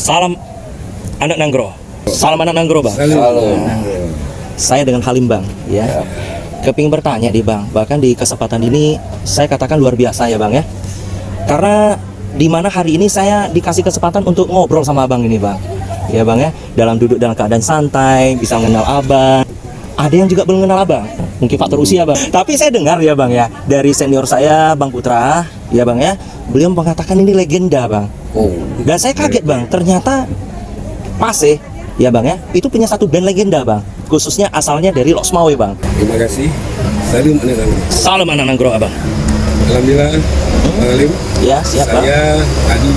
Salam anak Nanggro. Salam anak Nanggro, Bang. Saya dengan Halim, Bang, ya. Kepingin bertanya nih, Bang. Bahkan di kesempatan ini saya katakan luar biasa ya, Bang, ya. Karena di mana hari ini saya dikasih kesempatan untuk ngobrol sama Abang ini, Bang. Ya, Bang, ya. Dalam duduk dalam keadaan santai, bisa mengenal Abang. Ada yang juga belum mengenal Abang. Mungkin faktor usia, Bang. Tapi saya dengar ya, Bang, ya, dari senior saya, Bang Putra, ya, Bang, ya. Beliau mengatakan ini legenda, Bang. Dan saya kaget, Bang. Ternyata Pase, ya, Bang, ya, itu punya satu band legenda, Bang. Khususnya asalnya dari Loksmawe, Bang. Terima kasih. Salam anak Nanggro. Salam anak Nanggro, Abang. Alhamdulillah, Bang Halim. Ya, siap, Bang. Saya Adi.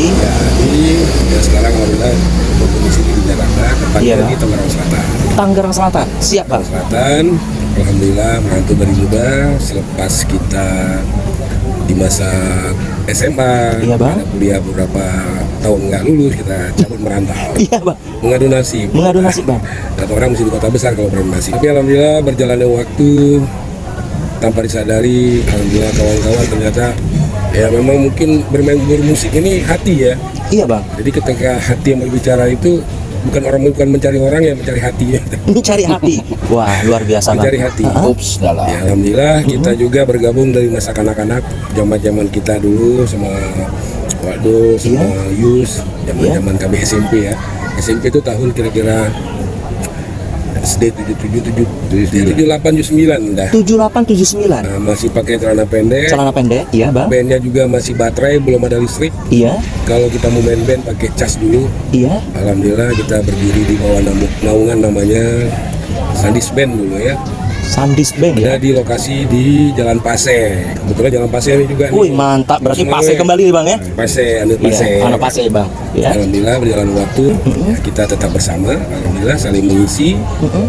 Ya, Adi. Ya, sekarang alhamdulillah berkomisi di Jakarta, tepatnya di Tangerang Selatan. Tangerang Selatan, siap, Bang. Selatan, alhamdulillah merantau dari muda. Selepas kita di masa SMA, iya, Bang, ada kuliah beberapa tahun nggak lulus, kita cabut merantau. Iya, Bang. Mengadu nasib. Mengadu nasib, Bang. Kata orang mesti di kota besar kalau beradu nasib. Tapi alhamdulillah berjalannya waktu tanpa disadari, alhamdulillah kawan-kawan ternyata ya memang mungkin bermusik ini hati ya. Iya, Bang. Jadi ketika hati yang berbicara itu bukan mencari orang, yang mencari hatinya. Mencari hati. Wah, luar biasa, Bang. Mencari hati. Ups, dalam. Ya, alhamdulillah kita juga bergabung dari masa kanak-kanak, zaman kita dulu sama Wado, sama Yus, zaman kami SMP ya. SMP itu tahun kira-kira SD 78 79 dah. 78 79. Nah, masih pakai celana pendek. Celana pendek, iya, Bang. Bandnya juga masih baterai, belum ada listrik. Iya. Kalau kita mau main band pakai cas dulu. Iya. Alhamdulillah kita berdiri di bawah naungan namanya Sandis Band dulu ya. Sandis Band ya. Ada di lokasi di Jalan Pase. Kebetulan Jalan Pase ini juga. Wih, mantap. Berarti Pase kembali, Bang, ya. Pase, Anut Pase. Iya, Anut Pase, Bang. Ya. Alhamdulillah berjalan waktu ya, kita tetap bersama. Alhamdulillah saling mengisi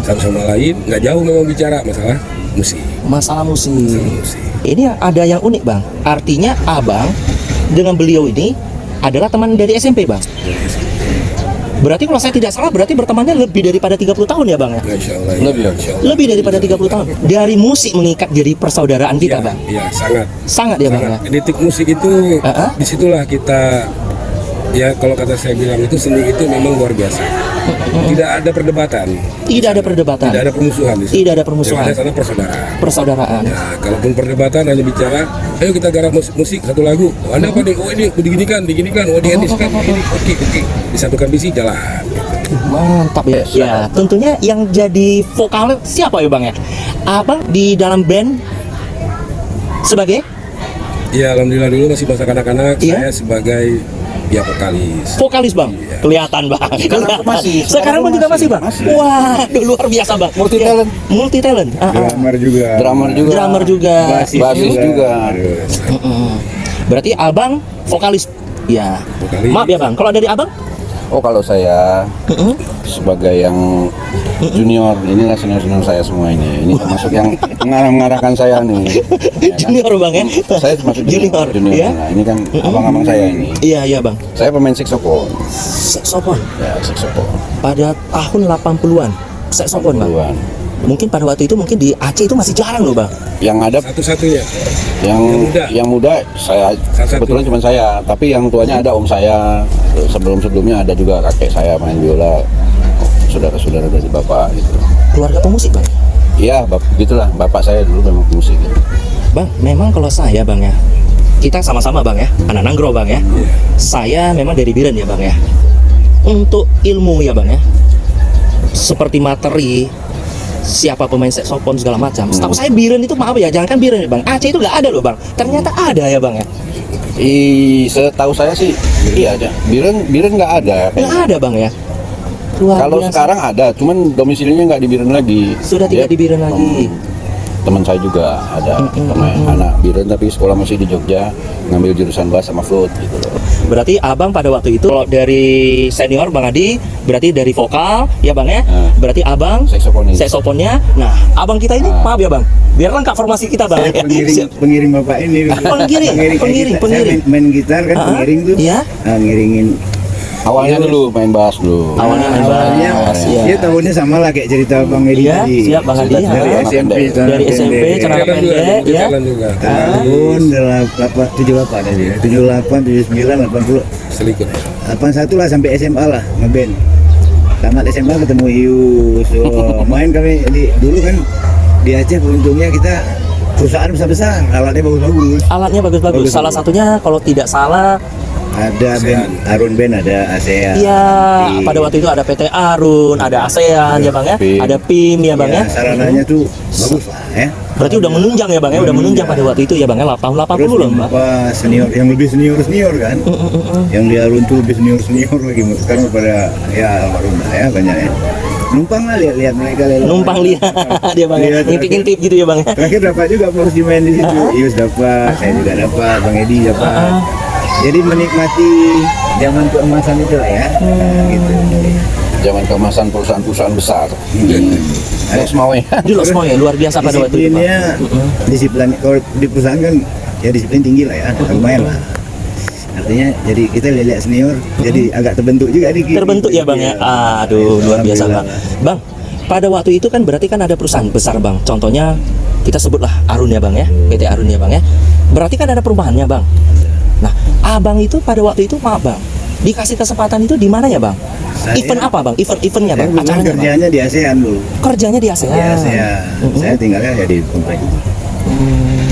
satu sama lain. Nggak jauh memang bicara masalah musik. Masalah musik. Musik. Ini ada yang unik, Bang. Artinya Abang dengan beliau ini adalah teman dari SMP, Bang. Berarti kalau saya tidak salah, berarti bertemannya lebih daripada 30 tahun ya, Bang, ya? Insya Allah, Lebih, ya, insya Allah. Lebih daripada 30 tahun. Dari musik mengikat jadi persaudaraan kita, Ya, Bang. ya, sangat. Sangat ya, Bang, ya? Detik musik itu disitulah kita, ya kalau kata saya bilang itu seni itu memang luar biasa. Tidak ada perdebatan. Tidak ada perdebatan. Tidak ada permusuhan. Di situ. Tidak ada permusuhan. Yang ada sana persaudaraan. Persaudaraan. Nah, kalaupun perdebatan hanya bicara, ayo kita garap musik satu lagu. Oh, Anda apa nih? Oh, ini diginikan. Oh, diediskan. Oke. Disatukan visi jalan. Mantap ya. Ya, tentunya yang jadi vokal siapa ya, Bang, ya? Abang di dalam band sebagai? Ya, alhamdulillah dulu masih masa kanak-kanak. Iya? Saya sebagai vokalis. Vokalis, Bang. Iya. Kelihatan, Bang. Sekarang pun juga masih, Bang. Masih. Wah, luar biasa, Bang. Multi talent. Multi talent. Drummer juga. Basis juga. Berarti Abang vokalis. Ya. Vokalis. Maaf ya, Bang. Kalau dari Abang? Oh, kalau saya sebagai yang junior, inilah senior saya semua ini. Ini termasuk yang mengarahkan saya nih. Ya kan? Junior, Bang, ya. Saya termasuk junior. Ya. Nah, ini kan abang-abang saya ini. Iya, Bang. Saya pemain saxophone. Saxophone. Ya, saxophone. Pada tahun 80-an. Saxophone, Bang. 80-an. Mungkin pada waktu itu mungkin di Aceh itu masih jarang loh, Bang. Yang ada Satu-satunya. yang muda saya kebetulan cuma saya, tapi yang tuanya ada om saya, sebelumnya ada juga kakek saya main biola, saudara-saudara dari bapak gitu. Keluarga pemusik, Bang. Iya, gitulah, bapak saya dulu memang musik gitu. Bang, memang kalau saya, Bang, ya, kita sama-sama, Bang, ya, anak Nanggro, Bang, ya. Saya memang dari Biren ya, Bang, ya. Untuk ilmu ya, Bang, ya, seperti materi siapa pemain saxophone segala macam. Setahu saya Biren itu, maaf ya, jangan kan Biren ya, Bang, Aceh itu nggak ada loh, Bang. Ternyata ada ya, Bang, ya. Setahu saya sih iya aja. Biren nggak ada. Nggak ada, Bang, ya. Luar Kalau biasa. sekarang ada, cuman domisilinya nggak di Biren lagi. Sudah tidak di Biren lagi. Teman saya juga ada pemain anak Biren tapi sekolah masih di Jogja, ngambil jurusan bass sama flute gitu loh. Berarti Abang pada waktu itu kalau dari senior Bang Adi berarti dari vokal ya, Bang, ya. Berarti Abang saksofonnya. Nah, Abang kita ini maaf ya, Bang. Biar lengkap formasi kita, Bang. Pengiring bapak ini. Pengiring. Main gitar kan, pengiring tuh. Iya. Ngiringin. Awalnya dulu main bass dulu. Awalnya main bass. Ya tahunnya sama lah kayak cerita Bang Edi Iya, tadi. siap, Bang Adi. Dari SMP, Dari SMP, celana pendek, ya. Tahun 78 tadi. 78, 79, 80. Selingkuh. 81 lah sampai SMA lah ngeband. Tamat SMA ketemu Ius. Oh, main kami dulu kan di Aceh, untungnya kita perusahaan besar-besar, alatnya bagus-bagus. Alatnya bagus-bagus. Salah satunya kalau tidak salah Ada band Arun Band, ada ASEAN. iya, pada waktu itu ada PT Arun, ada ASEAN ya Bang ya, PIM. ada PIM ya Bang ya. Sarananya tuh bagus lah ya. Berarti udah menunjang ya Bang ya, udah menunjang pada waktu itu ya Bang ya, tahun 80 Terus loh Bang. apa senior yang lebih senior kan? Yang di Arun tuh lebih senior lagi. Sekarang pada ya almarhum lah ya banyak ya. Numpang lah lihat mereka lewat. Numpang lihat dia Bang ya, Lihat, ngintip-ngintip gitu ya Bang ya. Terakhir dapat juga porsi main di situ. Ius dapat, saya juga dapat, Bang Edi dapat. Jadi menikmati zaman keemasan itu lah ya. Gitu. Zaman keemasan perusahaan-perusahaan besar. Terus mau ya. Dulu semua ya luar biasa pada waktu itu Bang. Disiplinnya, disiplin kalau di perusahaan kan ya disiplin tinggi lah ya, lumayan lah. Artinya jadi kita lihat senior, jadi agak terbentuk juga dikit. Terbentuk ya Bang ya. Aduh, luar biasa Bang. Bang, pada waktu itu kan berarti kan ada perusahaan besar Bang. Contohnya kita sebutlah Arun ya Bang ya, PT Arun ya Bang ya. Berarti kan ada perumahannya Bang. Nah, Abang itu pada waktu itu maaf Bang, dikasih kesempatan itu di mana ya Bang? Event apa Bang? Eventnya Saya Bang? kebetulan Acaranya Bang? kerjanya di ASEAN dulu. Kerjanya di ASEAN. Di ASEAN. Saya tinggalnya ya di komplek.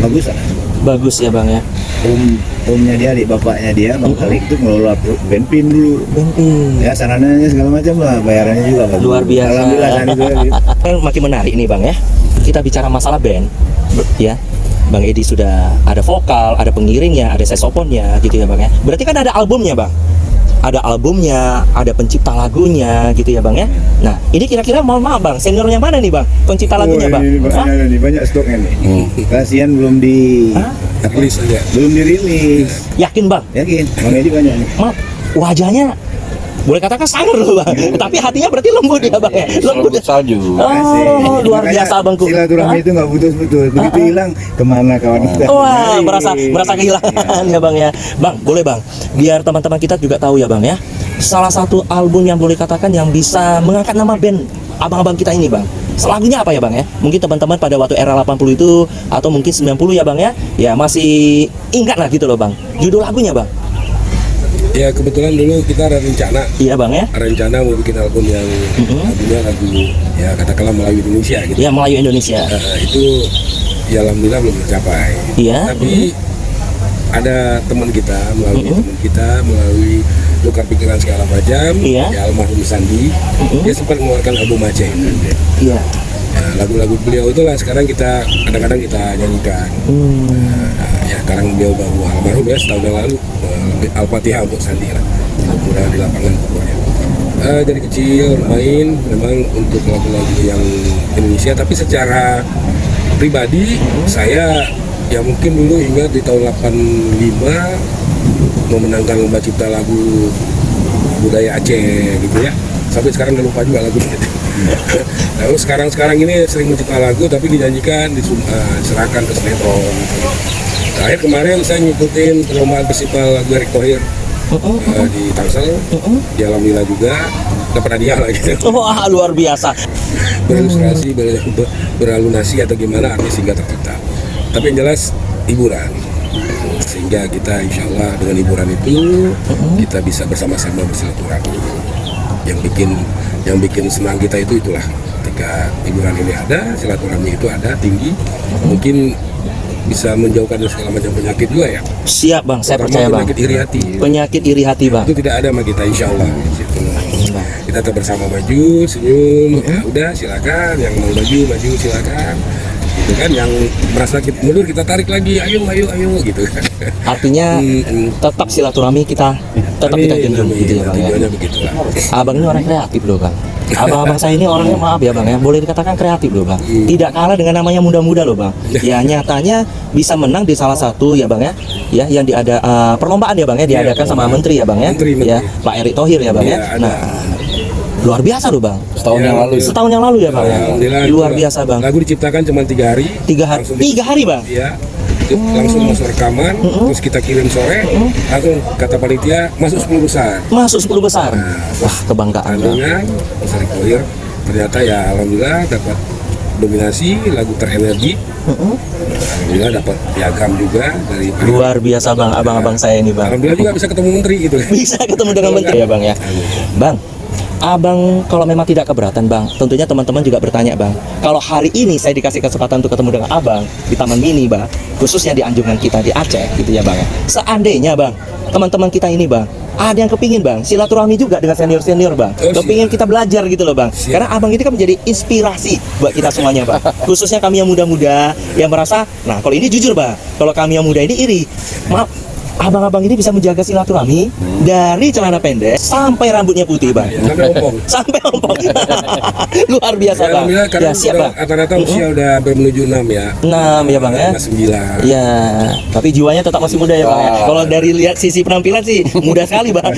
Bagus lah. Bagus ya Bang ya. Omnya dia, adik bapaknya dia, Bang Kalik itu ngelola Benpin dulu. Benpin. Ya sarananya segala macam lah, bayarannya juga bagus. Luar biasa. Alhamdulillah saat itu. Yang makin menarik nih Bang ya. Kita bicara masalah band, ya. Bang Edi sudah ada vokal, ada pengiringnya, ada saksofonnya, gitu ya Bang ya. Berarti kan ada albumnya Bang. Ada albumnya, ada pencipta lagunya, gitu ya Bang ya. Nah, ini kira-kira mohon maaf Bang, seniornya mana nih Bang? Pencipta lagunya Bang? Ini Hah? banyak stoknya nih. Kasihan belum Rilis aja. belum dirilis. Yakin Bang? Yakin, Bang Edi banyak nih. Maaf, wajahnya boleh katakan sangar loh Bang. Tapi hatinya berarti lembut ya Bang ya. Lembut. Lembut salju. Oh, luar Makanya biasa Abangku. Silaturahmi itu nggak putus-putus. Begitu hilang, kemana kawan kita? Wah, Kembali. merasa kehilangan ya Bang ya. Bang, boleh Bang, biar teman-teman kita juga tahu ya Bang ya. Salah satu album yang boleh katakan yang bisa mengangkat nama band abang-abang kita ini Bang. Lagunya apa ya Bang ya? Mungkin teman-teman pada waktu era 80 itu atau mungkin 90 ya Bang ya. Ya masih ingat lah gitu loh Bang. Judul lagunya Bang. Ya kebetulan dulu kita ada rencana Iya Bang ya. mau bikin album yang lagunya lagu ya katakanlah Melayu Indonesia gitu. Ya Melayu Indonesia. Itu ya alhamdulillah belum tercapai. Iya. Tapi ada teman kita melalui tukar pikiran segala macam, Iya. ya almarhum Sandi, dia sempat mengeluarkan album Aceh. Iya. Ya, lagu-lagu beliau itulah sekarang kita kadang-kadang kita nyanyikan. Ya sekarang beliau baru almarhum ya setahun yang lalu, Al-Fatihah untuk Sandi lah, mudah di lapangan pokoknya. Dari kecil main memang untuk lagu-lagu yang Indonesia, tapi secara pribadi saya ya mungkin dulu ingat di tahun 85 memenangkan lomba cipta lagu budaya Aceh gitu ya, sampai sekarang udah lupa juga lagunya. Lalu sekarang ini sering mencipta lagu tapi dinyanyikan, diserahkan ke sinetron gitu. Terakhir kemarin saya ngikutin perlombaan festival lagu Erick Thohir di Tangsel, ya alhamdulillah juga dapat hadiah lah gitu. Wah, luar biasa. Berilustrasi, beralunasi atau gimana artis sehingga tercipta. Tapi yang jelas hiburan, sehingga kita insya Allah dengan hiburan itu kita bisa bersama-sama bersilaturahmi. Yang bikin senang kita itulah ketika hiburan ini ada, silaturahmi itu ada tinggi, mungkin bisa menjauhkan dari segala macam penyakit juga ya. Siap Bang, saya Terutama percaya Bang. penyakit iri hati. Penyakit iri hati Bang. Itu tidak ada sama kita insya Allah. Kita tetap bersama maju, senyum, ya udah silakan. Yang mau maju silakan. Gitu kan, yang merasa kita mundur kita tarik lagi, ayo gitu. Artinya tetap silaturahmi kita tetap kita junjung gitu ya Bang ya. Tujuannya begitulah. Abang ini orang kreatif loh Bang. Abang-abang saya ini orangnya maaf ya Bang ya, boleh dikatakan kreatif loh Bang. Tidak kalah dengan namanya muda-muda loh Bang. Ya nyatanya bisa menang di salah satu ya Bang ya. Ya yang diada perlombaan ya Bang ya, diadakan sama menteri ya Bang ya. Menteri. Ya Pak Erick Thohir ya Bang ya. Iya, ada. Nah, luar biasa loh Bang. Setahun yang lalu. Setahun yang lalu ya Bang ya. Alhamdulillah, Luar itu biasa Bang. Lagu diciptakan cuma 3 hari. 3 hari. Langsung 3 hari Bang. Iya. Itu langsung masuk rekaman, terus kita kirim sore, langsung kata panitia masuk 10 besar. Masuk 10 besar. Wah, kebanggaan Bang. Kandungan, Mas Erick Thohir, ternyata ya alhamdulillah dapat dominasi, lagu terenergi. Alhamdulillah dapat piagam juga dari Luar biasa bang, abang-abang saya ini bang. Alhamdulillah juga bisa ketemu menteri gitu. Bisa ketemu dengan menteri ya bang ya. Bang, abang kalau memang tidak keberatan bang, tentunya teman-teman juga bertanya bang. Kalau hari ini saya dikasih kesempatan untuk ketemu dengan abang di Taman Mini bang, khususnya di anjungan kita di Aceh gitu ya bang ya. Seandainya bang, teman-teman kita ini bang, ada yang kepingin bang silaturahmi juga dengan senior-senior bang, kepingin kita belajar gitu loh bang. Karena abang ini kan menjadi inspirasi buat kita semuanya bang, khususnya kami yang muda-muda yang merasa, nah kalau ini jujur bang, kalau kami yang muda ini iri, maaf, abang-abang ini bisa menjaga silaturahmi dari celana pendek sampai rambutnya putih bang, Sampai ompong. sampai ompong. Luar biasa Ya, bang. alhamdulillah karena Ya siap udah bang. rata-rata usia udah hampir menuju 6 ya. 6 ya bang ya. 9. Ya, tapi jiwanya tetap masih muda ya bang ya. Kalau dari lihat sisi penampilan sih muda sekali bang.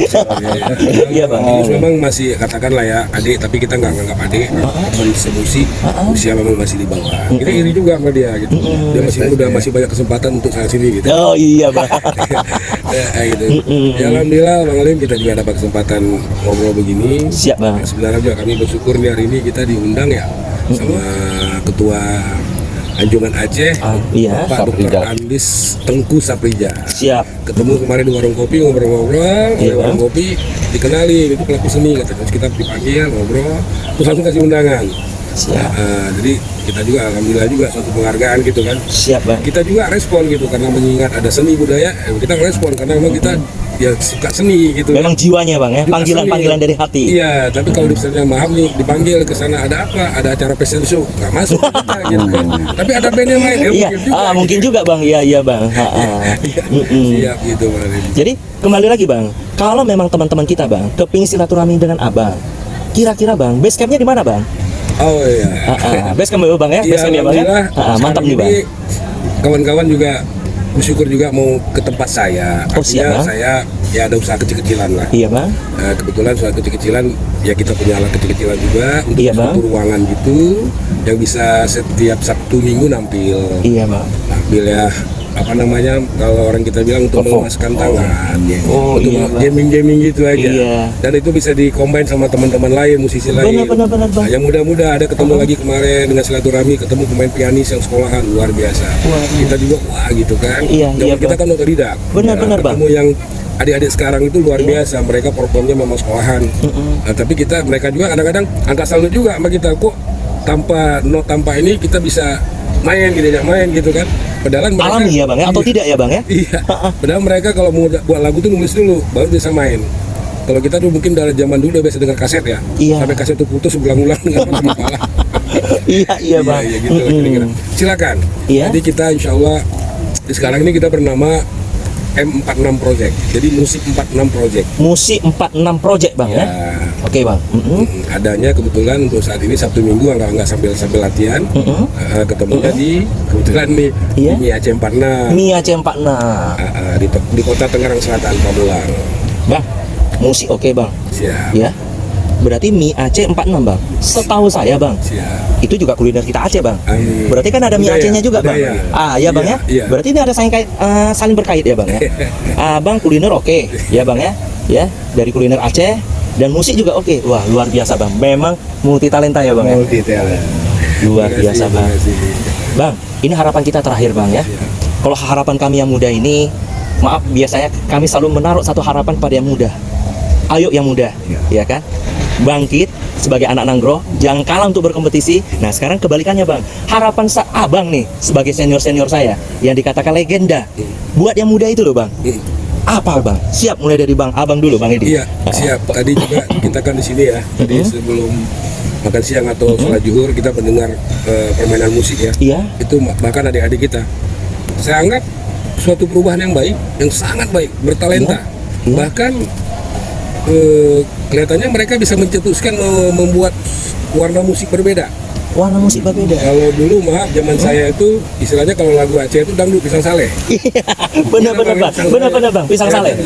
Iya bang. Yus memang masih katakanlah ya adik, tapi kita nggak nganggap adik, teman semusi, usia memang masih di bawah. Kita iri juga sama dia gitu. Dia masih muda, masih banyak kesempatan untuk sana sini gitu. Oh iya bang. Gitu. Ya alhamdulillah Bang Alim, kita juga dapat kesempatan ngobrol begini. Siap bang. Sebenarnya juga kami bersyukur nih hari ini kita diundang ya sama Ketua Anjungan Aceh, Iya. Pak Dr. Saprija. Andis Tengku Saprija. Siap. Ketemu kemarin di warung kopi, ngobrol-ngobrol, di Iya, warung Bang. kopi dikenali itu pelaku seni, kata terus kita dipanggil ngobrol, terus langsung kasih undangan. Siap. Jadi kita juga alhamdulillah juga suatu penghargaan gitu kan. Siap bang. Kita juga respon gitu karena mengingat ada seni budaya, kita respon karena memang kita ya suka seni gitu. Memang jiwanya bang ya. Suka Panggilan-panggilan seni. dari hati. Iya, tapi kalau misalnya maaf nih dipanggil ke sana ada apa? Ada acara fashion show, nggak masuk kita, gitu kan. Tapi ada band yang lain ya Iya. mungkin juga. Mungkin juga bang. Iya iya bang. Iya, siap gitu Bang Alim. Jadi kembali lagi bang, kalau memang teman-teman kita bang kepingin silaturahmi dengan abang, kira-kira bang base campnya di mana bang? Oh iya. Base camp bang ya, base camp ya bang ya. alhamdulillah, Mantap sekarang nih bang. ini kawan-kawan juga bersyukur juga mau ke tempat saya. Oh, siap, Artinya Bang. saya ya ada usaha kecil-kecilan lah. Iya bang. Kebetulan usaha kecil-kecilan ya kita punya alat kecil-kecilan juga untuk Iya, Bang. satu ruangan gitu yang bisa setiap Sabtu Minggu nampil. Iya bang. Nampil ya apa namanya kalau orang kita bilang untuk Perform. memuaskan tangan, Oh, untuk iya, Bang. gaming gitu aja. Iya. Dan itu bisa dikombin sama teman-teman lain, musisi lain. Benar, Bang. Nah, yang muda-muda ada ketemu lagi kemarin dengan silaturahmi, ketemu pemain pianis yang sekolahan luar biasa. Wah. Kita juga wah gitu kan. Iya, Zaman iya, kita Bang. kan otodidak. Benar, Bang. Ketemu yang adik-adik sekarang itu luar biasa, mereka performnya memang sekolahan. Nah, tapi mereka juga kadang-kadang angkat salut juga sama kita, kok tanpa ini kita bisa main gitu kan. Padahal mereka Alami ya bang ya, atau tidak ya bang ya? Iya. Padahal mereka kalau mau buat lagu tuh nulis dulu, baru bisa main. Kalau kita tuh mungkin dari zaman dulu udah biasa dengar kaset ya. Iya. Sampai kaset tuh putus berulang-ulang dengan masalah. Iya bang. Iya gitu kira-kira. Silakan. Iya. Jadi kita insya Allah sekarang ini kita bernama M46 Project. Jadi musik 46 Project. Musik 46 Project bang ya? Oke bang. Adanya kebetulan untuk saat ini Sabtu Minggu nggak sambil latihan. Ketemunya kebetulan nih Iya. di Aceh 46. Mi Aceh 46. Di kota Tangerang Selatan, Pamulang. Bang, musik oke bang. Siap. Ya. Berarti mie Aceh 46 bang. Setahu saya bang, Siap. itu juga kuliner kita Aceh bang. Amin. Berarti kan ada mie Budaya, Acehnya juga bang. budaya. Ya bang ya. Iya. Berarti ini ada saling berkait ya bang ya. Bang kuliner oke ya bang ya. Ya dari kuliner Aceh dan musik juga oke. Wah luar biasa bang. Memang multi talenta ya bang ya. Multi talent. Luar Terima kasih, biasa bang. terima kasih. Bang, ini harapan kita terakhir bang ya. Kalau harapan kami yang muda ini, maaf biasanya kami selalu menaruh satu harapan pada yang muda. Ayo yang muda, ya kan? Bangkit sebagai anak Nanggro, jangan kalah untuk berkompetisi. Nah sekarang kebalikannya bang, harapan abang nih sebagai senior saya yang dikatakan legenda, buat yang muda itu loh bang. Apa bang? Siap mulai dari bang, abang dulu bang Edi. Iya, siap. Tadi juga kita kan di sini ya. Tadi sebelum makan siang atau sholat zuhur kita mendengar permainan musik ya. Iya. Itu bahkan adik-adik kita. Saya anggap suatu perubahan yang baik, yang sangat baik, bertalenta. Iya. Bahkan kelihatannya mereka bisa mencetuskan membuat warna musik berbeda. Warna musik berbeda. Kalau dulu maaf zaman saya itu istilahnya kalau lagu Aceh itu dangdut pisang saleh. Benar-benar bang, benar-benar bang, pisang saleh.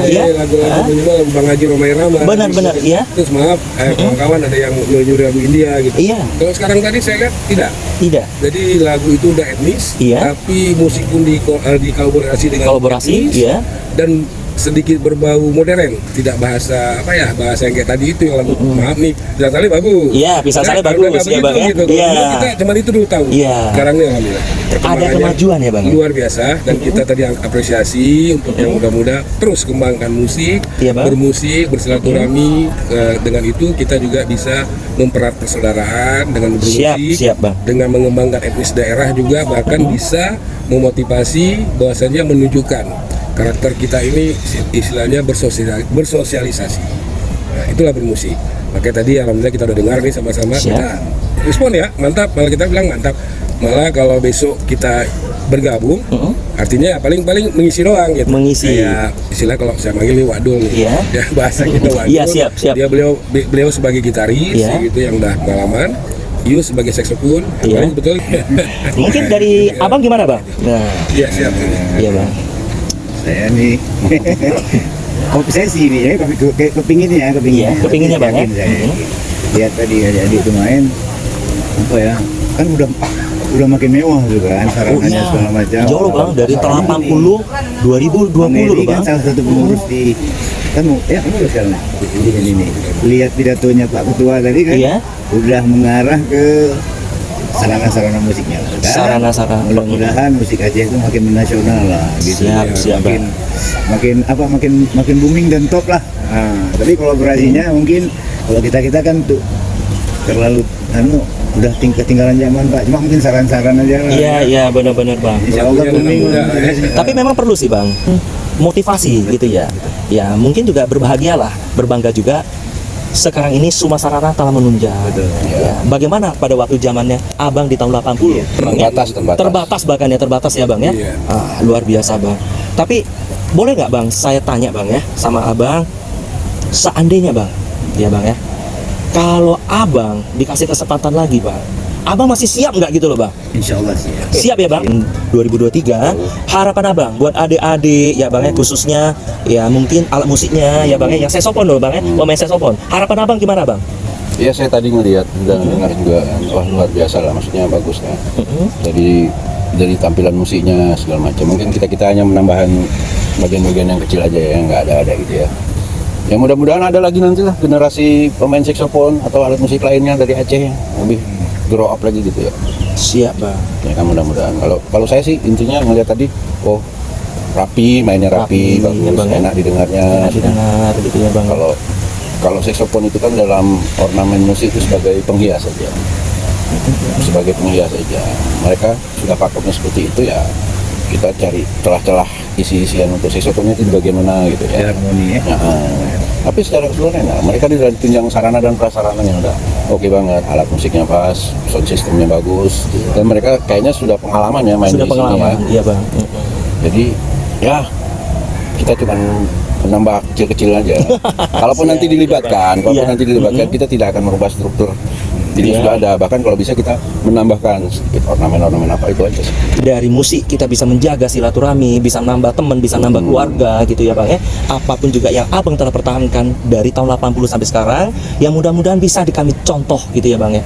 Iya. Lagu-lagu minimal lagu Bang Haji Roma Irama. Benar-benar, iya. Terus maaf, kawan-kawan ada yang nyuri lagu India gitu. Iya. Kalau sekarang tadi saya lihat tidak. Tidak. Jadi lagu itu udah etnis, Iya. tapi musik pun dikolaborasi dengan Kolaborasi, etnis, iya. dan sedikit berbau modern, tidak bahasa apa ya, bahasa yang kayak tadi itu yang lagu maaf nih, pisang sale bagus. Iya, pisang sale Karena bagus, nggak ya, begitu Bang, ya. gitu. Iya. Dulu kita cuma itu dulu tahu. Iya. Sekarang ini alhamdulillah Ada perkembangannya kemajuan ya Bang? luar biasa, dan kita tadi apresiasi untuk yang muda-muda terus kembangkan musik, Iya, Bang. bermusik, bersilaturahmi. Dengan itu kita juga bisa mempererat persaudaraan dengan bermusik, Siap, Bang. dengan mengembangkan etnis daerah juga, bahkan bisa memotivasi bahwasanya menunjukkan karakter kita ini istilahnya bersosialisasi. Nah, itulah bermusik. Makanya tadi alhamdulillah kita udah dengar nih sama-sama, Siap. kita respon ya, mantap. Malah kita bilang mantap. Malah kalau besok kita bergabung, artinya paling mengisi doang gitu. Mengisi. Kayak istilah kalau saya manggil nih wadul nih. Iya. Ya, bahasa kita wadul. Iya, siap. Dia beliau sebagai gitaris Iya. gitu yang udah pengalaman. Yus sebagai saksofon. Iya. Paling betul. Mungkin dari Abang gimana Bang? Nah, Iya, siap. iya Bang. Saya nih obsesi nih ya, kepinginnya Iya, kepinginnya, Bang, ya. Yakin saya. Lihat tadi adik-adik itu main apa ya, kan udah makin mewah juga kan sarananya segala macam. Jauh loh Bang, dari tahun 80 2020 Bang loh Edi kan Bang. salah satu pengurus di kamu sekarang ini lihat pidatonya Pak Ketua tadi kan, Iya. udah mengarah ke sarana-sarana musiknya lah. Dan Sarana-sarana. mudah-mudahan musik Aceh itu makin menasional lah gitu. Siap, makin booming dan top lah. Nah, tapi kolaborasinya mungkin kalau kita kan tuh terlalu udah ketinggalan zaman Pak. Cuma mungkin saran-saran aja lah. Iya benar-benar Bang. Insya Allah booming. Tapi memang perlu sih Bang, motivasi gitu ya. Ya mungkin juga berbahagialah, berbangga juga. Sekarang ini semua sarana telah menunjang. Betul. Ya, bagaimana pada waktu zamannya Abang di tahun 80? Iya. Bang, ya? Terbatas. Bahkan ya, terbatas ya Bang ya. Iya. Luar biasa Bang. Tapi boleh nggak Bang saya tanya Bang ya sama Abang, seandainya Bang, ya Bang ya, kalau Abang dikasih kesempatan lagi Bang, Abang masih siap nggak gitu loh Bang? Insya Allah sih. Siap ya Bang? 2023 harapan Abang buat adik-adik ya Bang ya, khususnya ya mungkin alat musiknya ya Bang ya, yang saxophone loh Bang ya, pemain saxophone. Harapan Abang gimana Bang? Iya, saya tadi ngelihat dan dengar juga, wah luar biasa lah, maksudnya bagus lah. Jadi dari tampilan musiknya segala macam, mungkin kita hanya menambahkan bagian-bagian yang kecil aja ya, yang nggak ada gitu ya. Ya mudah-mudahan ada lagi nanti lah generasi pemain saxophone atau alat musik lainnya dari Aceh yang lebih grow up lagi gitu ya. Siap Bang. Ya kan, mudah-mudahan. Kalau saya sih intinya ngelihat tadi, oh rapi, mainnya rapi, Rapi, bagus, ya, Bang, ya. enak didengarnya. Didengar gitu ya Bang. Kalau saxophone itu kan dalam ornamen musik itu sebagai penghias saja. Sebagai penghias saja. Mereka sudah pakainya seperti itu ya. Kita cari celah-celah isi-isian untuk saxophone itu di bagian mana gitu ya. Harmoni ya. Tapi secara keseluruhan ya, mereka sudah ditunjang sarana dan prasarana yang udah oke banget, alat musiknya pas, sound systemnya bagus, dan mereka kayaknya sudah pengalaman ya main Sudah di sini pengalaman, ya. iya Bang. Jadi ya kita cuma menambah kecil-kecil aja. Kalaupun nanti dilibatkan, Iya. kita tidak akan merubah struktur. Jadi sudah ada, bahkan kalau bisa kita menambahkan sedikit ornamen-ornamen apa itu aja sih. Dari musik kita bisa menjaga silaturahmi, bisa menambah teman, bisa menambah keluarga gitu ya Bang ya. Apapun juga yang Abang telah pertahankan dari tahun 80 sampai sekarang, yang mudah-mudahan bisa kami contoh gitu ya Bang ya.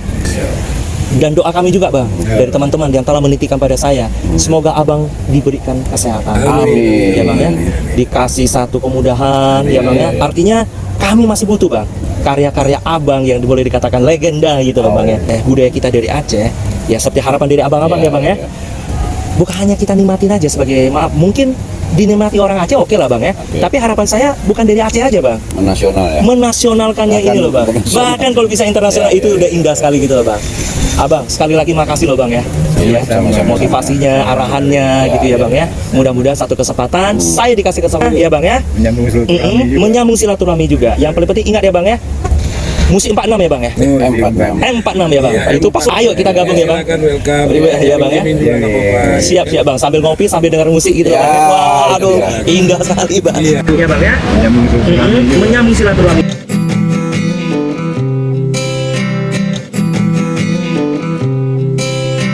Dan doa kami juga Bang, dari teman-teman yang telah menitikan pada saya, semoga Abang diberikan kesehatan. Amin. Ya Bang ya. Dikasih satu kemudahan ya Bang ya. Artinya kami masih butuh Bang karya-karya Abang yang boleh dikatakan legenda gitu loh Bang ya. Budaya kita dari Aceh ya, seperti harapan dari abang-abang ya Bang ya. Bukan hanya kita nikmatin aja sebagai, maaf mungkin dinikmati orang Aceh oke lah Bang ya. Tapi harapan saya bukan dari Aceh aja Bang, Menasional ya. menasionalkannya Bahkan ini loh Bang. menasional. Bahkan kalau bisa internasional itu udah indah sekali gitu loh Bang. Abang sekali lagi makasih loh Bang ya. Ya, sama-sama. motivasinya, arahannya gitu ya Bang ya. Mudah-mudahan satu kesempatan saya dikasih kesempatan ya Bang ya. Menyambung silaturahmi juga. Menyambung silaturahmi juga. Yang paling penting ingat ya Bang ya, musik 46 ya Bang ya. M46 ya Bang. Iya, Itu pas ayo kita gabung ya Bang. Silakan, welcome. Iya, Bang, ya. Minjem dulu, nggak apa-apa. Siap Bang, sambil ngopi sambil dengar musik gitu Ya, Bang. Wah, aduh, itu dia. indah sekali Bang. Iya. Iya Bang ya. Menyambung silaturahmi juga. Menyambung silaturahmi.